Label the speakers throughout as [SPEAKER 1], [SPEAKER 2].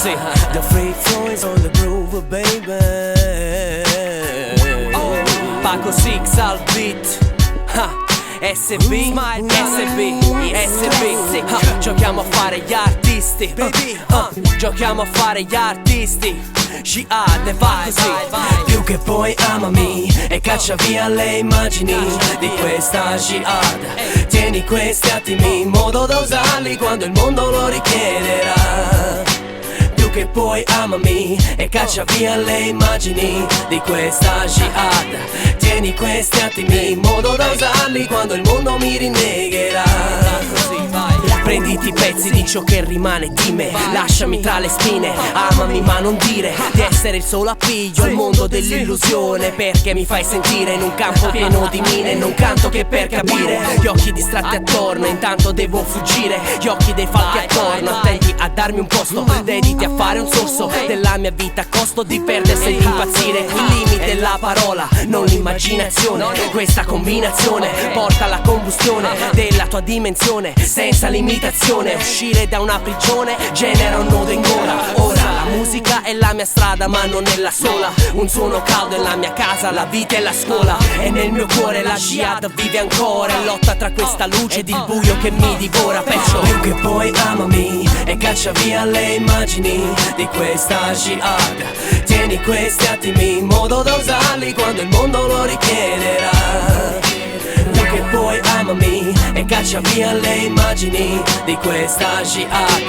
[SPEAKER 1] così.
[SPEAKER 2] The freak flow is on the groove, baby.
[SPEAKER 1] Paco Six al beat. SB, SB, SB. Giochiamo a fare gli artisti, giochiamo a fare gli artisti. Jihad e va così.
[SPEAKER 2] Più che poi amami e caccia via le immagini di questa jihad. Tieni questi attimi in modo da usarli quando il mondo lo richiederà. Più che poi amami e caccia via le immagini di questa jihad. Tieni questi attimi in modo da usarli quando il mondo mi rinnegherà.
[SPEAKER 1] Così vai.
[SPEAKER 2] Prenditi i pezzi di ciò che rimane di me, lasciami tra le spine, amami ma non dire di essere il solo appiglio al mondo dell'illusione. Perché mi fai sentire in un campo pieno di mine, non canto che per capire. Gli occhi distratti attorno, intanto devo fuggire. Gli occhi dei falchi attorno, attenti a darmi un posto. Dediti a fare un sorso della mia vita a costo di perdersi e di impazzire. Il limite è la parola, non l'immaginazione. Questa combinazione porta alla combustione della tua dimensione senza limitazione. Uscire da una prigione genera un nodo in gola. Ora la musica è la mia strada ma non è la sola. Un suono caldo è la mia casa, la vita è la scuola. E nel mio cuore la jihad vive ancora. E lotta tra questa luce ed il buio che mi divora. Perciò più che poi amami e caccia via le immagini di questa jihad. Tieni questi attimi in modo da usarli quando il mondo lo richiederà. Che poi amami e caccia via le immagini di questa jihad.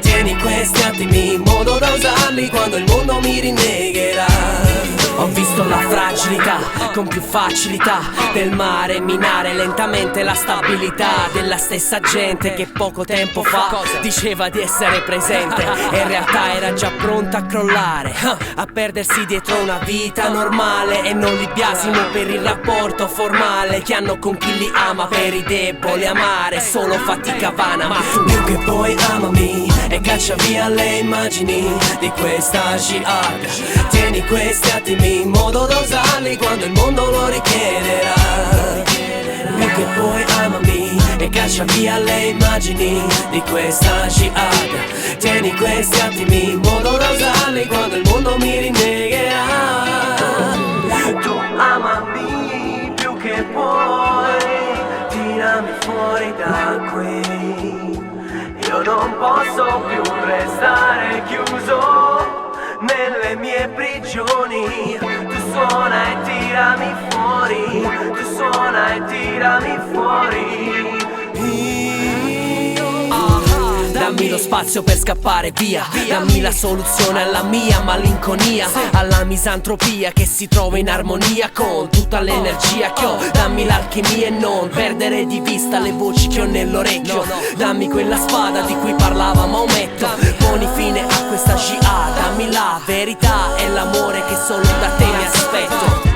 [SPEAKER 2] Tieni questi attimi in modo da usarli quando il mondo mi rinnegherà. Ho visto la fragilità con più facilità del mare minare lentamente la stabilità della stessa gente che poco tempo fa diceva di essere presente e in realtà era già pronta a crollare, a perdersi dietro una vita normale. E non li biasimo per il rapporto formale che hanno con chi li ama. Per i deboli amare è solo fatica vana. Ma tu più che poi amami e caccia via le immagini di questa jihad. Tieni questi attimi in modo da usarli quando il mondo lo richiederà. Più che poi amami e caccia via le immagini di questa jihad. Tieni questi attimi in modo da usarli quando il mondo mi rinnegherà. Tu amami più che puoi, tirami fuori da qui. Io non posso più restare chiuso nelle mie prigioni. Tu suona e tirami fuori, tu suona e tirami fuori. Dammi lo spazio per scappare via, dammi la soluzione alla mia malinconia, alla misantropia che si trova in armonia con tutta l'energia che ho. Dammi l'alchimia e non perdere di vista le voci che ho nell'orecchio. Dammi quella spada di cui parlava Maometto, poni fine a questa jihad. Dammi la verità e l'amore che solo da te mi aspetto.